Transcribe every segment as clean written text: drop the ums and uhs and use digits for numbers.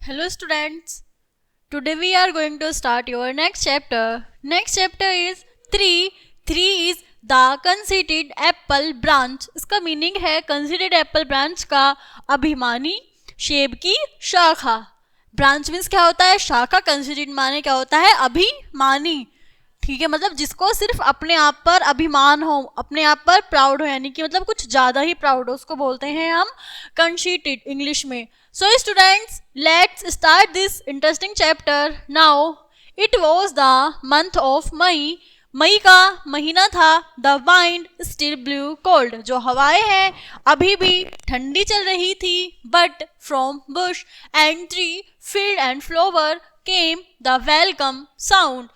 Hello students. Today we are going to start your next chapter. Next chapter is 3. 3 is the conceited apple branch. इसका meaning है conceited apple branch का अभिमानी सेब की शाखा. Branch means क्या होता है? शाखा. conceited माने क्या होता है? अभिमानी. ठीक है, मतलब जिसको सिर्फ अपने आप पर अभिमान हो, अपने आप पर प्राउड हो, यानी कि मतलब कुछ ज्यादा ही प्राउड हो, उसको बोलते हैं हम कंसीटेड इंग्लिश में. So students, let's start this interesting chapter now. It was the month of May. मई का महीना था. The wind still blew cold. जो हवाएं हैं अभी भी ठंडी चल रही थी. But from bush and tree, field and flower came the welcome sound.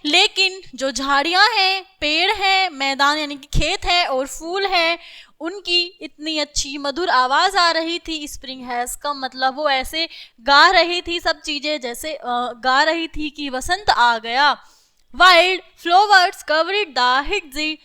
लेकिन जो झाड़ियां हैं, पेड़ हैं, मैदान यानी कि खेत है और फूल है, उनकी इतनी अच्छी मधुर आवाज आ रही थी. स्प्रिंग हैज कम, मतलब वो ऐसे गा रही थी सब चीजें, जैसे गा रही थी कि वसंत आ गया. Wild flowers covered the hedges.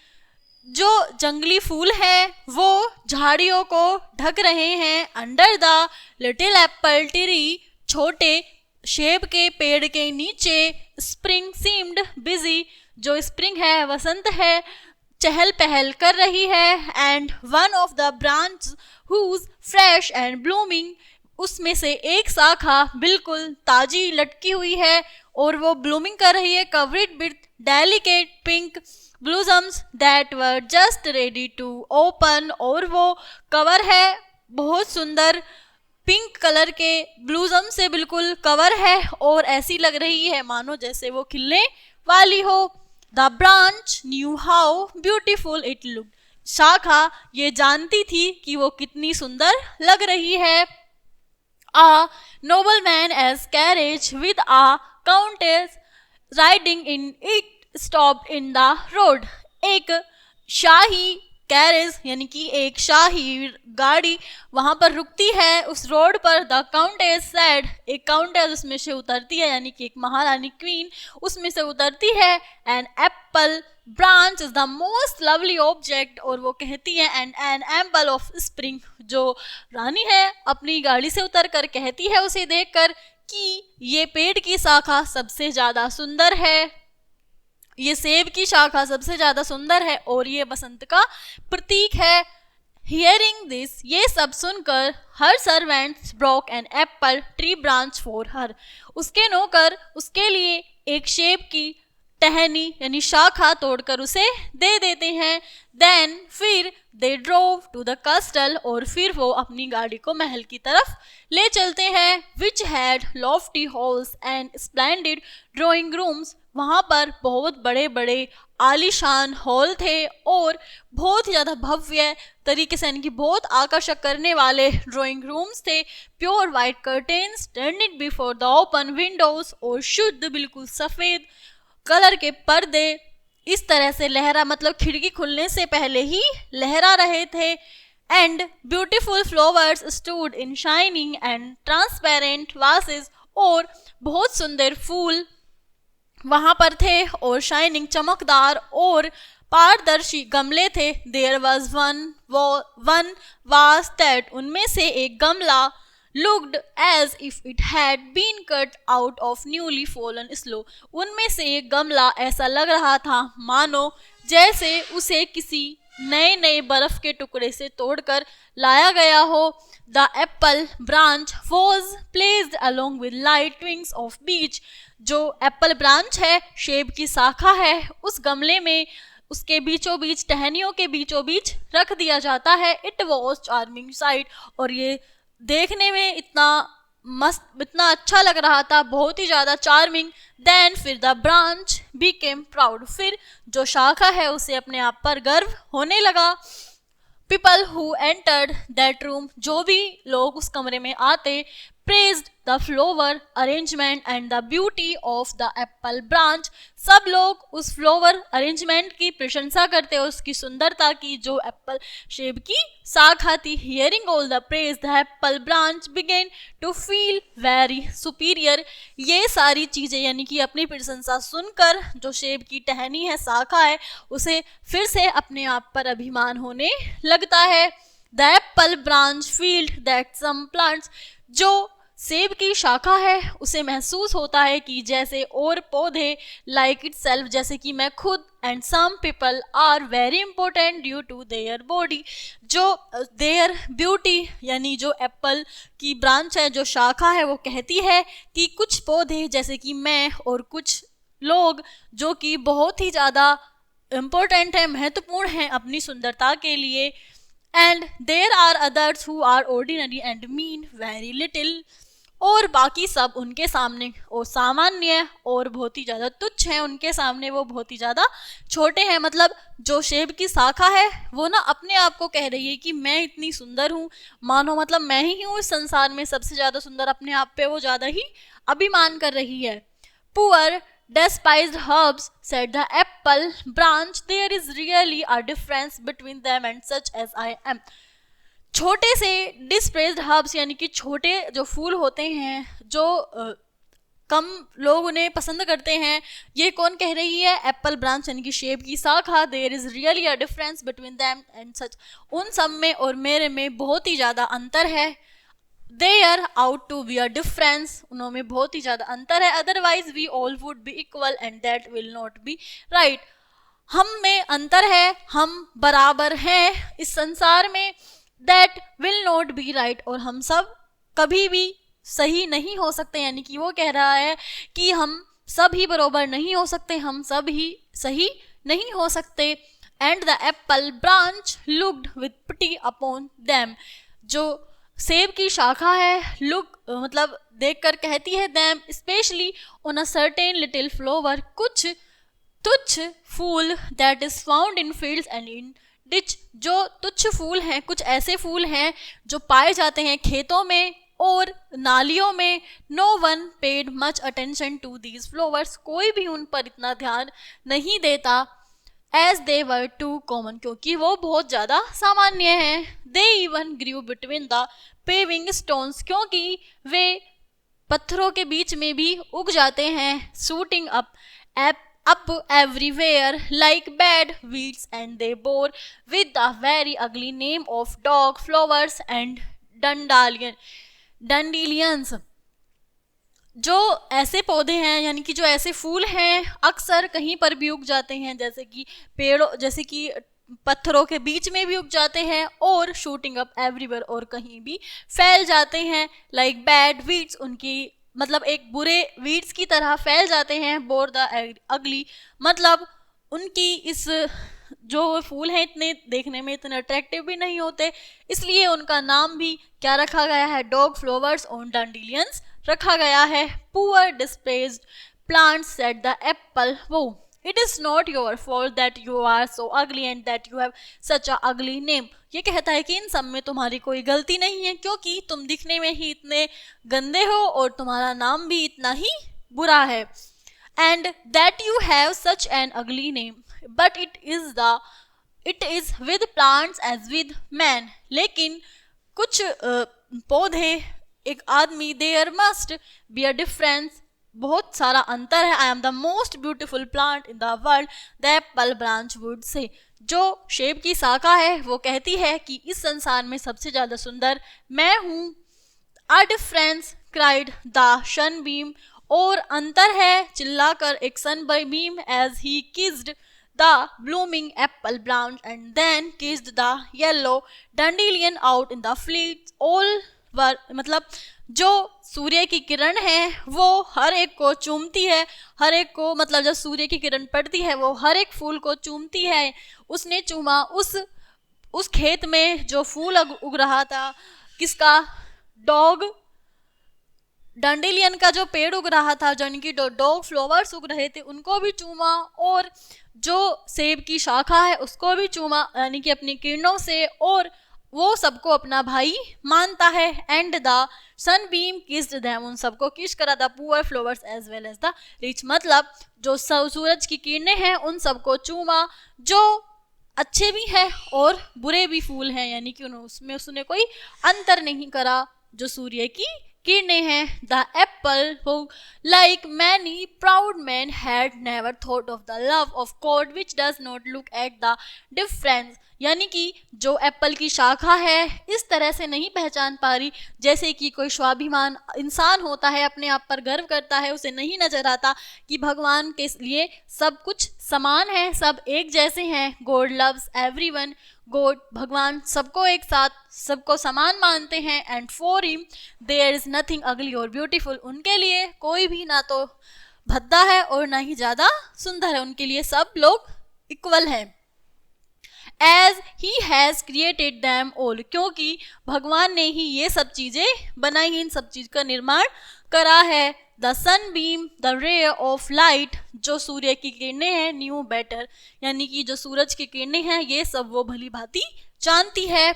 जो जंगली फूल हैं वो झाड़ियों को ढक रहे हैं. Under the little apple tree, छोटे सेब के पेड़ के नीचे, स्प्रिंग सीम्ड बिजी. जो स्प्रिंग है, वसंत है, चहल पहल कर रही है. And one of the branch whose fresh and blooming. उसमें से एक शाखा बिल्कुल ताजी लटकी हुई है और वो ब्लूमिंग कर रही है. Covered with delicate pink blossoms that were just ready to open. और वो कवर है बहुत सुंदर पिंक कलर के ब्लूजम से बिल्कुल कवर है और ऐसी लग रही है मानो जैसे वो खिलने वाली हो. The branch knew how beautiful it look. शाखा ये जानती थी कि वो कितनी सुंदर लग रही है. A noble man as carriage with a countess riding in it stopped in the road. एक शाही कैरेज यानी कि एक शाही गाड़ी वहां पर रुकती है उस रोड पर. The countess said. एक काउंटेस उसमें से उतरती है, यानी कि एक महारानी क्वीन उसमें से उतरती है. An apple branch is the most lovely object. और वो कहती है and an emblem of spring. जो रानी है अपनी गाड़ी से उतर कर कहती है उसे देखकर कि ये पेड़ की शाखा सबसे ज्यादा सुंदर है, ये सेब की शाखा सबसे ज्यादा सुंदर है और ये बसंत का प्रतीक है. हियरिंग दिस, ये सब सुनकर, her servants broke an apple tree branch for her. उसके नौकर उसके लिए एक सेब की टहनी यानी शाखा तोड़कर उसे दे देते हैं. देन फिर दे ड्रोव टू द कस्टल. और फिर वो अपनी गाड़ी को महल की तरफ ले चलते हैं. Which had Lofty halls and splendid drawing rooms. वहाँ पर बहुत बड़े बड़े आलीशान हॉल थे और बहुत ही ज़्यादा भव्य तरीके से, यानी कि बहुत आकर्षक करने वाले ड्राइंग रूम्स थे. Pure white curtains स्टैंडेड before the open Windows. और शुद्ध बिल्कुल सफ़ेद कलर के पर्दे इस तरह से लहरा, मतलब खिड़की खुलने से पहले ही लहरा रहे थे. And beautiful flowers stood in shining and transparent vases. और बहुत सुंदर फूल वहां पर थे और शाइनिंग चमकदार और पारदर्शी गमले थे. There was one vase that. उनमें से एक गमला looked as if it had been cut out of newly fallen snow. उनमें से एक गमला ऐसा लग रहा था मानो जैसे उसे किसी नए नए बर्फ के टुकड़े से तोड़कर लाया गया हो. The apple branch was placed along with light wings of beech. जो एप्पल ब्रांच है, सेब की शाखा है, उस गमले में उसके बीचों बीच, टहनियों के बीचों बीच रख दिया जाता है. It was charming site. और ये देखने में इतना मस्त, इतना अच्छा लग रहा था, बहुत ही ज्यादा चार्मिंग. देन फिर द ब्रांच बिकेम प्राउड. फिर जो शाखा है उसे अपने आप पर गर्व होने लगा. People who entered that room. जो भी लोग उस कमरे में आते, praised the flower arrangement and the beauty of the apple branch. सब लोग उस फ्लावर अरेंजमेंट की प्रशंसा करते और उसकी सुंदरता की जो एप्पल सेब की शाखा थी. Hearing all the praise, the apple branch began to feel very superior. ये सारी चीजें यानी कि अपनी प्रशंसा सुनकर जो सेब की टहनी है, शाखा है, उसे फिर से अपने आप पर अभिमान होने लगता है. The apple branch felt that some plants. जो सेब की शाखा है उसे महसूस होता है कि जैसे और पौधे लाइक इट सेल्फ जैसे कि मैं खुद and some people are very important due to their body जो देयर ब्यूटी यानी जो एप्पल की ब्रांच है जो शाखा है वो कहती है कि कुछ पौधे जैसे कि मैं और कुछ लोग जो कि बहुत ही ज़्यादा इम्पोर्टेंट है महत्वपूर्ण हैं अपनी सुंदरता के लिए and there are others who are ordinary and mean very little और बाकी सब उनके सामने वो सामान्य और बहुत ही ज़्यादा तुच्छ हैं उनके सामने वो बहुत ही ज़्यादा छोटे हैं। मतलब जो सेब की शाखा है वो ना अपने आप को कह रही है कि मैं इतनी सुंदर हूँ, मानो मतलब मैं ही हूँ इस संसार में सबसे ज़्यादा सुंदर, अपने आप पे वो ज़्यादा ही अभिमान कर रही है। Poor despised herbs, said the apple branch, there is really a difference between them and such as I am. छोटे से डिस्प्रेस्ड हर्ब्स यानी कि छोटे जो फूल होते हैं जो कम लोग उन्हें पसंद करते हैं, ये कौन कह रही है? एप्पल ब्रांच यानी कि सेब की शाखा। There is really a difference between them and such, उन सब में और मेरे में बहुत ही ज़्यादा अंतर है। There ought to be a difference, उनमें बहुत ही ज़्यादा अंतर है। Otherwise we all would be equal and that will not be right. हम में अंतर है, हम बराबर हैं इस संसार में, that will not be right, और हम सब कभी भी सही नहीं हो सकते। यानी कि वो कह रहा है कि हम सब ही बराबर नहीं हो सकते, हम सब ही सही नहीं हो सकते। And the apple branch looked with pity upon them, जो सेब की शाखा है लुक मतलब देखकर कहती है them specially on a certain little flower, कुछ तुच्छ फूल that is found in fields and in ditch, जो तुच्छ फूल हैं, कुछ ऐसे फूल हैं जो पाए जाते हैं खेतों में और नालियों में। No one paid much attention to these flowers, कोई भी उन पर इतना ध्यान नहीं देता। As they were too common, क्योंकि वो बहुत ज़्यादा सामान्य हैं। They even grew between the paving stones, क्योंकि वे पत्थरों के बीच में भी उग जाते हैं। Shooting up everywhere like bad weeds, and they bore with the very ugly name of dog flowers and dandelions, जो ऐसे पौधे हैं यानी कि जो ऐसे फूल हैं अक्सर कहीं पर भी उग जाते हैं, जैसे कि पेड़ों जैसे कि पत्थरों के बीच में भी उग जाते हैं और शूटिंग अप एवरीवेयर, और कहीं भी फैल जाते हैं। लाइक बैड वीड्स, उनकी मतलब एक बुरे वीड्स की तरह फैल जाते हैं। बोर द अगली, मतलब उनकी इस जो फूल हैं इतने देखने में इतने अट्रैक्टिव भी नहीं होते, इसलिए उनका नाम भी क्या रखा गया है? डॉग फ्लावर्स ऑन डैंडिलियंस रखा गया है। Poor despised plants said the apple, वो it is not your fault that you are so ugly and that you have such a ugly name, ये कहता है कि इन सब में तुम्हारी कोई गलती नहीं है, क्योंकि तुम दिखने में ही इतने गंदे हो और तुम्हारा नाम भी इतना ही बुरा है। And that you have such an ugly name, but it is with plants as with man, लेकिन कुछ पौधे एक आदमी, there must be a difference, बहुत सारा अंतर है। I am the most beautiful plant in the world, the apple branch would say, जो सेब की शाखा है वो कहती है कि इस संसार में सबसे ज़्यादा सुंदर मैं हूँ। A difference cried the sunbeam, और अंतर है चिल्लाकर एक sunbeam, as he kissed the blooming apple branch and then kissed the yellow dandelion out in the fields all over, मतलब जो सूर्य की किरण है वो हर एक को चूमती है, हर एक को मतलब जब सूर्य की किरण पड़ती है वो हर एक फूल को चूमती है। उसने चूमा उस खेत में जो फूल उग रहा था, किसका? डॉग डैंडिलियन का जो पेड़ उग रहा था, जो इनकी डॉग फ्लावर्स उग रहे थे, उनको भी चूमा, और जो सेब की शाखा है उसको भी चूमा, यानी कि अपनी किरणों से, और वो सबको अपना भाई मानता है। And the sunbeam kissed them, उन सबको किस करा the poor flowers as well as the rich, मतलब जो सूरज की किरणें हैं उन सबको चूमा, जो अच्छे भी हैं और बुरे भी फूल हैं, यानी कि उसमें उसने कोई अंतर नहीं करा जो सूर्य की किरणें हैं। The Apple who like many proud man had never thought of the love of God which does not look at the difference, यानी कि जो एप्पल की शाखा है इस तरह से नहीं पहचान पा रही जैसे कि कोई स्वाभिमान इंसान होता है, अपने आप पर गर्व करता है, उसे नहीं नजर आता कि भगवान के लिए सब कुछ समान है, सब एक जैसे हैं। गॉड लव्स एवरीवन, गॉड भगवान सबको एक साथ, सबको समान मानते हैं। And for him there is nothing ugly और ब्यूटीफुल, उनके लिए कोई भी ना तो भद्दा है और ना ही ज्यादा सुंदर है, उनके लिए सब लोग इक्वल हैं। As he has created them all, क्योंकि भगवान ने ही ये सब चीज़ें बनाई, इन सब चीज़ का निर्माण करा है। The sunbeam the ray of light, जो सूर्य की किरणें हैं, न्यू बेटर, यानी कि जो सूरज की किरणें हैं ये सब वो भली भांति जानती है।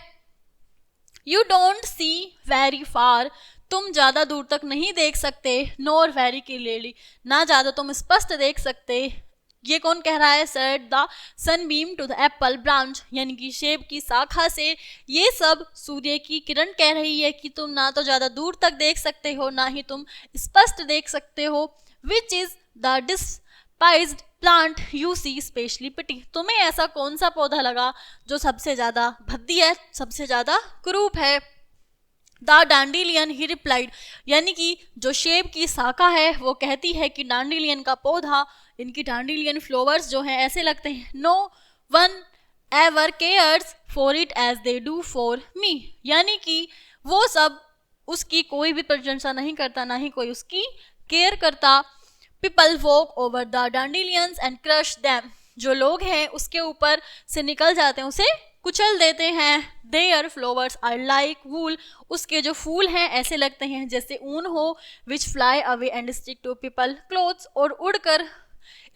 You don't see very far, तुम ज़्यादा दूर तक नहीं देख सकते। नोर वेरी क्लियरली, ना ज़्यादा तुम स्पष्ट देख सकते। ये कौन कह रहा है? Said the sunbeam to the apple branch, यानी कि सेब की शाखा से ये सब सूर्य की किरण कह रही है कि तुम ना तो ज़्यादा दूर तक देख सकते हो ना ही तुम स्पष्ट देख सकते हो। Which is the despised plant you see specially pity, तुम्हें ऐसा कौन सा पौधा लगा जो सबसे ज़्यादा भद्दी है, सबसे ज़्यादा कुरूप है। द डांडिलियन ही रिप्लाइड, यानी कि जो सेब की शाखा है वो कहती है कि डांडिलियन का पौधा, इनकी डांडिलियन फ्लावर्स जो हैं ऐसे लगते हैं। No one ever cares for it as they do for me, यानी कि वो सब उसकी कोई भी प्रशंसा नहीं करता, ना ही कोई उसकी केयर करता। People walk over the dandelions and crush them, जो लोग हैं उसके ऊपर से निकल जाते हैं, उसे कुचल देते हैं। देयर फ्लावर्स आर लाइक वूल, उसके जो फूल हैं ऐसे लगते हैं जैसे ऊन हो। Which fly away and stick to people clothes, और उड़कर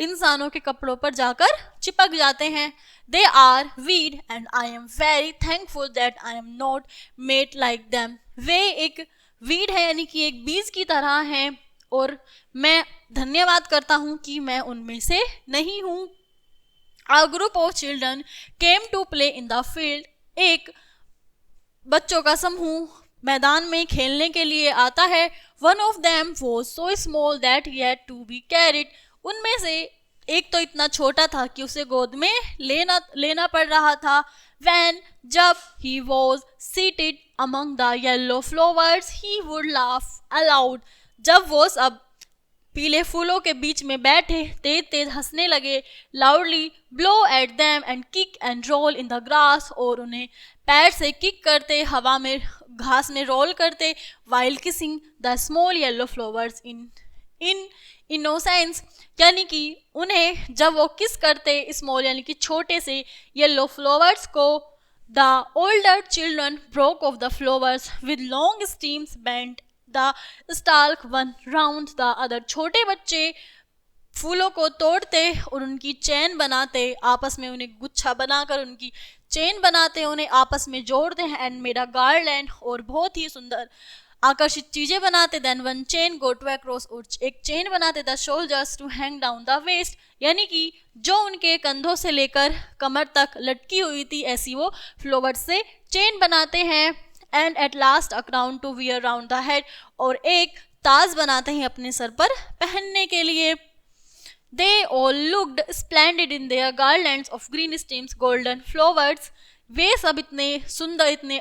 इंसानों के कपड़ों पर जाकर चिपक जाते हैं। They are weed and I am very thankful that I am not made like them, वे एक वीड है यानी कि एक बीज की तरह हैं और मैं धन्यवाद करता हूँ कि मैं उनमें से नहीं हूँ। A group of children came to play in the field, एक बच्चों का समूह मैदान में खेलने के लिए आता है। One of them was so small that he had to be carried, उनमें से एक तो इतना छोटा था कि उसे गोद में लेना पड़ रहा था। When जब he was seated among the yellow flowers he would laugh aloud, जब वो सब पीले फूलों के बीच में बैठे तेज तेज हंसने लगे। Loudly blow at them and kick and roll in the grass, और उन्हें पैर से किक करते, हवा में घास में रोल करते। While kissing the small yellow flowers in innocence, यानी कि उन्हें जब वो किस करते स्मॉल यानी कि छोटे से येलो फ्लावर्स को। The older children broke of the flowers with long stems bent the stalk one round the other, छोटे बच्चे फूलों को तोड़ते और उनकी चेन बनाते, आपस में उन्हें गुच्छा बनाकर उनकी चेन बनाते, उन्हें आपस में जोड़ते हैं। एंड मेड अ गार्लैंड, और बहुत ही सुंदर आकर्षित चीजें बनाते। Then one chain go to across, और एक चेन बनाते। The shoulders to hang down the waist, यानी कि जो उनके कंधों से लेकर कमर तक लटकी हुई थी ऐसी वो फ्लावर से चेन बनाते हैं। And at last a crown to wear round the head, और एक ताज बनाते हैं अपने सर पर पहनने के लिए। They all looked splendid in their garlands of green stems golden flowers, वे सब इतने सुंदर, इतने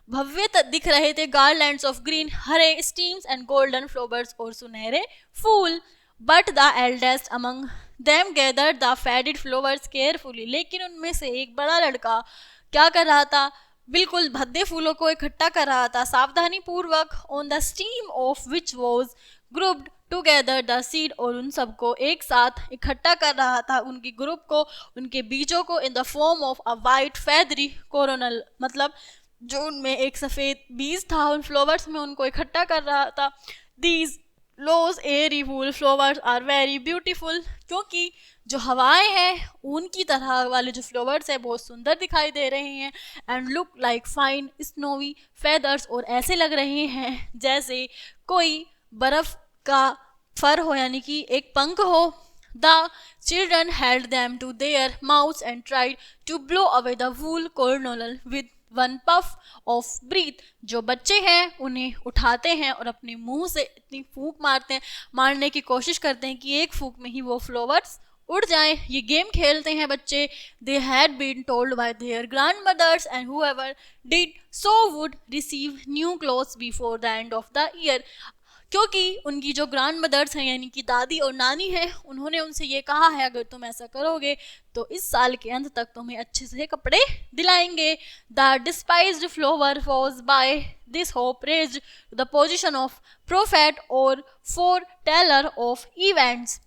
भव्य दिख रहे थे। गार्लैंड्स ऑफ ग्रीन, हरे स्टीम्स एंड गोल्डन फ्लावर्स, और सुनहरे फूल। But the eldest among them gathered the faded flowers carefully, लेकिन उनमें से एक बड़ा लड़का क्या कर रहा था? बिल्कुल भद्दे फूलों को इकट्ठा कर रहा था सावधानी पूर्वक। On the steam of which was grouped together the seed, और उन सबको एक साथ इकट्ठा कर रहा था, उनकी ग्रुप को, उनके बीजों को। In the form of a white feathery coronal, मतलब जो उनमें एक सफ़ेद बीज था उन फ्लावर्स में उनको इकट्ठा कर रहा था। These loose airy wool flowers are very beautiful, क्योंकि जो हवाएं हैं उनकी तरह वाले जो फ्लावर्स हैं बहुत सुंदर दिखाई दे रहे हैं। And look like fine snowy feathers, और ऐसे लग रहे हैं जैसे कोई बर्फ का फर हो यानी कि एक पंख हो। The children held them to their mouths and tried to blow away the wool coronal with one puff of breath, जो बच्चे हैं उन्हें उठाते हैं और अपने मुंह से इतनी फूंक मारते हैं, मारने की कोशिश करते हैं कि एक फूंक में ही वो फ्लावर्स उड़ जाएं, ये गेम खेलते हैं बच्चे। They had been told by their grandmothers and whoever did so would receive new clothes before the end of the year. क्योंकि उनकी जो ग्रैंड मदर्स हैं यानी कि दादी और नानी है, उन्होंने उनसे ये कहा है अगर तुम ऐसा करोगे तो इस साल के अंत तक तुम्हें अच्छे से कपड़े दिलाएंगे। The despised flower was by this hope raised to the position of prophet और foreteller of events.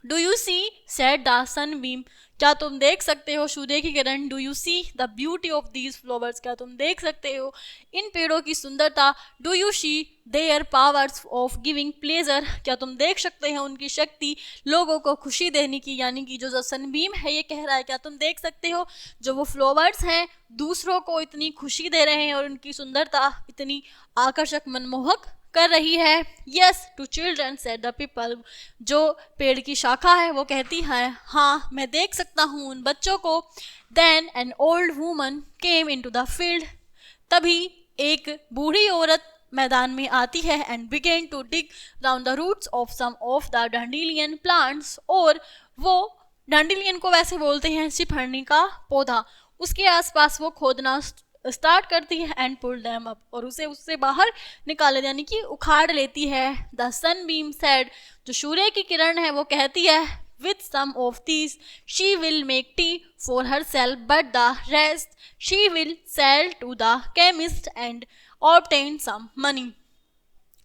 Do you see said the sunbeam, क्या तुम देख सकते हो सूर्य की किरण। Do you see the beauty of these flowers, क्या तुम देख सकते हो इन पेड़ों की सुंदरता। Do you see their powers of giving pleasure, क्या तुम देख सकते हैं उनकी शक्ति लोगों को खुशी देने की। यानी कि जो सनबीम है ये कह रहा है क्या तुम देख सकते हो जो वो फ्लावर्स हैं दूसरों को इतनी खुशी दे रहे हैं और उनकी सुंदरता इतनी आकर्षक मनमोहक कर रही है। Yes to children said the people, जो पेड़ की शाखा है वो कहती है हाँ मैं देख सकता हूँ उन बच्चों को। Then an old woman came into the field, तभी एक बूढ़ी औरत मैदान में आती है and began to dig round the roots of some of the dandelion plants, और वो डैंडिलियन को वैसे बोलते हैं सिफरनी का पौधा, उसके आसपास वो खोदना स्टार्ट करती है एंड पुल देम अप, और उसे उससे बाहर निकाले यानी कि उखाड़ लेती है। द सनबीम सेड, जो सूर्य की किरण है वो कहती है with some of these she will make tea for herself but the rest she will sell to the chemist and obtain some money.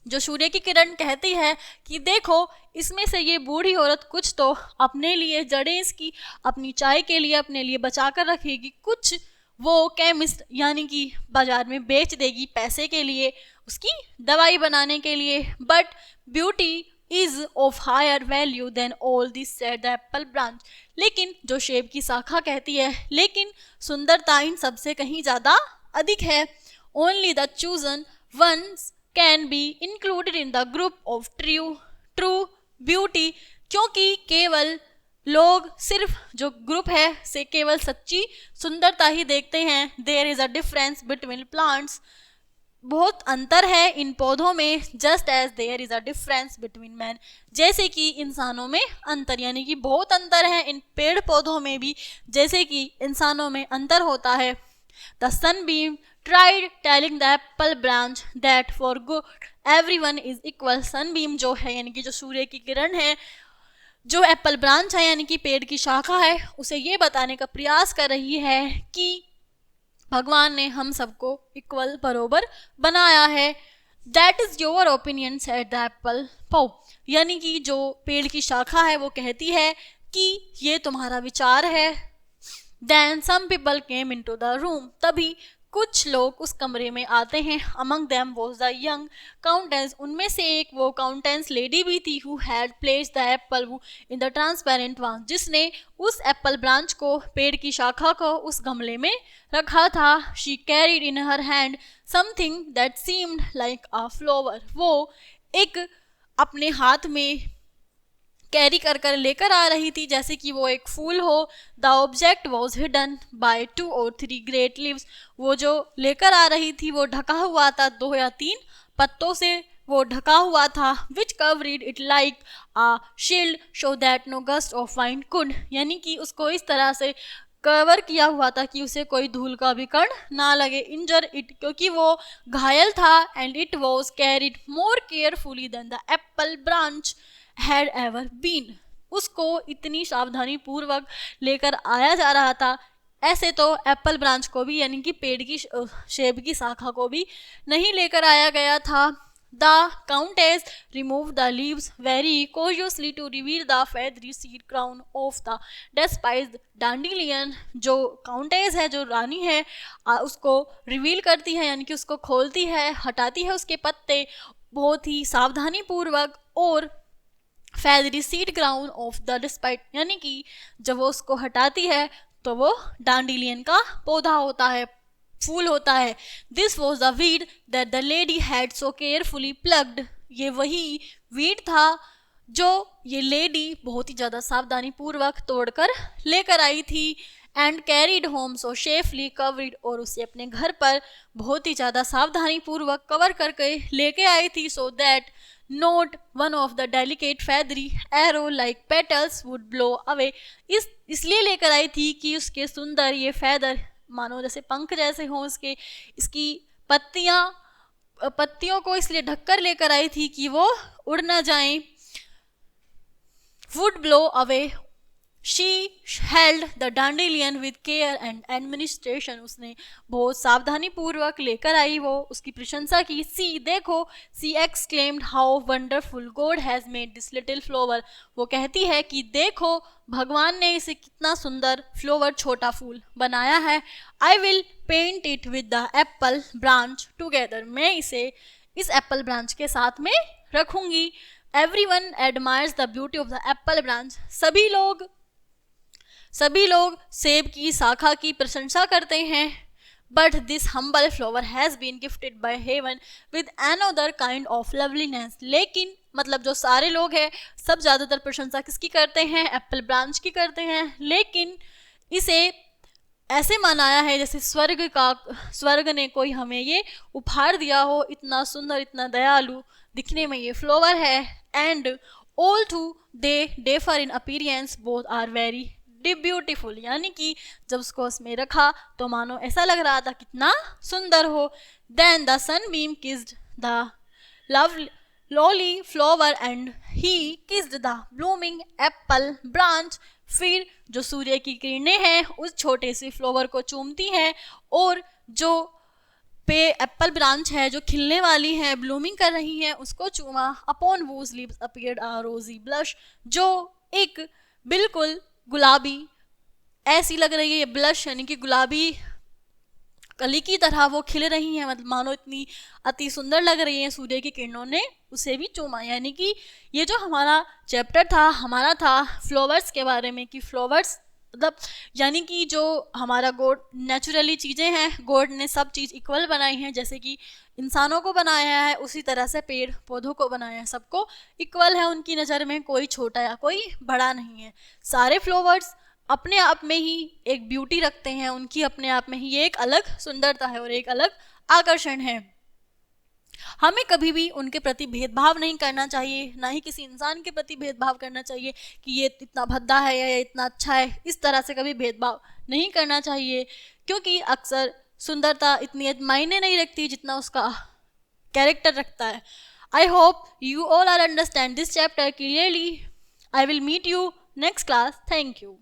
जो सूर्य की किरण कहती है कि देखो इसमें से ये बूढ़ी औरत कुछ तो अपने लिए जड़ें इसकी अपनी चाय के लिए अपने लिए बचा कर रखेगी, कुछ वो केमिस्ट यानी कि बाजार में बेच देगी पैसे के लिए उसकी दवाई बनाने के लिए। But beauty is of higher value than all this said the apple branch, लेकिन जो सेब की शाखा कहती है लेकिन सुंदरता इन सबसे कहीं ज़्यादा अधिक है। Only the chosen ones can be included in the group of true beauty, क्योंकि केवल लोग सिर्फ जो ग्रुप है से केवल सच्ची सुंदरता ही देखते हैं। There is a difference between plants, बहुत अंतर है इन पौधों में। Just as there is a difference between man, जैसे कि इंसानों में अंतर, यानी कि बहुत अंतर है इन पेड़ पौधों में भी जैसे कि इंसानों में अंतर होता है। The Sunbeam tried telling the apple branch that for good everyone is equal. Sunbeam जो है यानी कि जो सूर्य की किरण है, जो एप्पल ब्रांच है यानी कि पेड़ की शाखा है, उसे ये बताने का प्रयास कर रही है कि भगवान ने हम सबको इक्वल बरोबर बनाया है। That is your opinion said the Apple पाउ, यानी कि जो पेड़ की शाखा है वो कहती है कि ये तुम्हारा विचार है। Then some people came into the room, तभी कुछ लोग उस कमरे में आते हैं। Among them was the young countess, उनमें से एक वो काउंटेंस लेडी भी थी who had placed the apple in the transparent vase, जिसने उस एप्पल ब्रांच को पेड़ की शाखा को उस गमले में रखा था। She carried in her hand something that seemed like a flower, वो एक अपने हाथ में कैरी कर कर लेकर आ रही थी जैसे कि वो एक फूल हो। The object was hidden bye 2 or 3 great leaves, वो जो लेकर आ रही थी वो ढका हुआ था 2 या 3 पत्तों से वो ढका हुआ था। Which covered it like a shield so that no gust of wind could, यानी कि उसको इस तरह से कवर किया हुआ था कि उसे कोई धूल का भी कण ना लगे। इंजर इट, क्योंकि वो घायल था। And it was carried more carefully than the apple branch had ever been, उसको इतनी सावधानी पूर्वक लेकर आया जा रहा था। ऐसे तो एप्पल ब्रांच को भी यानी कि पेड़ की सेब की शाखा को भी नहीं लेकर आया गया था। The countess remove the leaves very cautiously to reveal the feathery seed crown of the despised dandelion, जो काउंटेस है जो रानी है उसको रिवील करती है यानी कि उसको खोलती है, हटाती है उसके पत्ते बहुत ही सावधानी पूर्वक। और feathery seed crown of the despite, यानी कि जब वो उसको हटाती है तो वो डांडिलियन का पौधा होता है, फूल होता है। This was the weed that the lady had so carefully plucked, ये वही वीड था जो ये लेडी बहुत ही ज़्यादा सावधानी पूर्वक तोड़कर लेकर आई थी। And carried home so safely covered, और उसे अपने घर पर बहुत ही ज़्यादा सावधानी पूर्वक कवर करके लेके आई थी। So that note one of the delicate feathery arrow like petals would blow away। इसलिए लेकर आई थी कि उसके सुंदर ये फैदर मानो जैसे पंख जैसे हों उसके, इसकी पत्तियों को इसलिए ढककर लेकर आई थी कि वो उड़ ना जाएं। would blow away। She held the dandelion with care and administration। उसने बहुत सावधानी पूर्वक लेकर आई वो, उसकी प्रशंसा की। See देखो, she exclaimed how wonderful God has made this little flower। वो कहती है कि देखो भगवान ने इसे कितना सुंदर फ्लोवर छोटा फूल बनाया है। I will paint it with the apple branch together। मैं इसे इस एप्पल ब्रांच के साथ में रखूंगी। Everyone admires the beauty of the apple branch। सभी लोग सेब की शाखा की प्रशंसा करते हैं। But this humble flower has been gifted by heaven with another kind of loveliness. लेकिन मतलब जो सारे लोग हैं सब ज़्यादातर प्रशंसा किसकी करते हैं? एप्पल ब्रांच की करते हैं। लेकिन इसे ऐसे मनाया है जैसे स्वर्ग ने कोई हमें ये उपहार दिया हो, इतना सुंदर इतना दयालु दिखने में ये फ्लावर है। And although they differ in appearance both are very beautiful. यानी कि जब उसको उसमें रखा तो मानो ऐसा लग रहा था कितना सुंदर हो। Then the sunbeam kissed the lovely flower and he kissed the blooming apple branch. फिर जो सूर्य की किरणें हैं उस छोटे से फ्लावर को चूमती हैं और जो एप्पल ब्रांच है जो खिलने वाली है, ब्लूमिंग कर रही है, उसको चूमा। अपॉन वूज लिप्स अपीयर्ड अ रोजी ब्लश। जो एक बिल्कुल गुलाबी ऐसी लग रही है ये ब्लश, यानी कि गुलाबी कली की तरह वो खिल रही हैं, मतलब मानो इतनी अति सुंदर लग रही है। सूर्य की किरणों ने उसे भी चूमा। यानी कि ये जो हमारा चैप्टर था हमारा था फ्लावर्स के बारे में, कि फ्लावर्स मतलब यानी कि जो हमारा गॉड नेचुरली चीज़ें हैं, गॉड ने सब चीज़ इक्वल बनाई हैं। जैसे कि इंसानों को बनाया है उसी तरह से पेड़ पौधों को बनाया है, सबको इक्वल है उनकी नज़र में, कोई छोटा या कोई बड़ा नहीं है। सारे फ्लावर्स अपने आप में ही एक ब्यूटी रखते हैं, उनकी अपने आप में ही ये एक अलग सुंदरता है और एक अलग आकर्षण है। हमें कभी भी उनके प्रति भेदभाव नहीं करना चाहिए, ना ही किसी इंसान के प्रति भेदभाव करना चाहिए कि ये इतना भद्दा है या ये इतना अच्छा है। इस तरह से कभी भेदभाव नहीं करना चाहिए, क्योंकि अक्सर सुंदरता इतनी मायने नहीं रखती जितना उसका कैरेक्टर रखता है। I hope you all are understand this chapter clearly. I will meet you next class. Thank you.